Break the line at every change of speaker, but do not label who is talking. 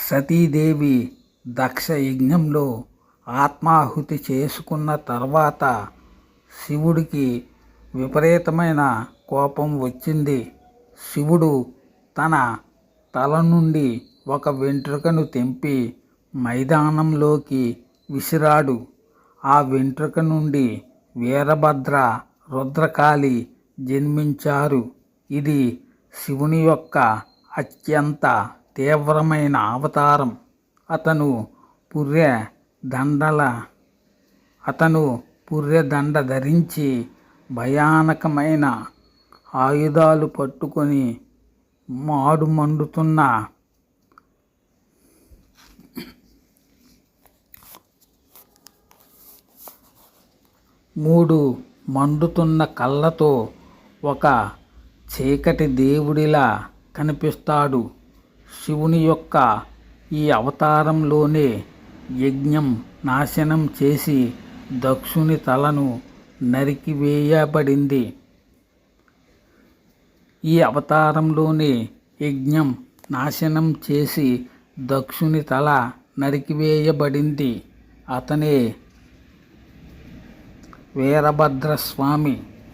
సతీదేవి దక్ష యజ్ఞంలో ఆత్మాహుతి చేసుకున్న తర్వాత శివుడికి విపరీతమైన కోపం వచ్చింది. శివుడు తన తల నుండి ఒక వెంట్రుకను తెంపి మైదానంలోకి విసిరాడు. ఆ వెంట్రుక నుండి వీరభద్ర, రుద్రకాళి జన్మించారు. ఇది శివుని యొక్క అత్యంత తీవ్రమైన అవతారం. అతను పుర్రెదండ ధరించి భయానకమైన ఆయుధాలు పట్టుకొని మండుతున్న కళ్ళతో ఒక చీకటి దేవుడిలా కనిపిస్తాడు. శివుని యొక్క ఈ అవతారంలోనే యజ్ఞం నాశనం చేసి దక్షుని తలను నరికివేయబడింది. ఈ అవతారంలోనే యజ్ఞం నాశనం చేసి దక్షుని తల నరికివేయబడింది. అతనే వీరభద్రస్వామి.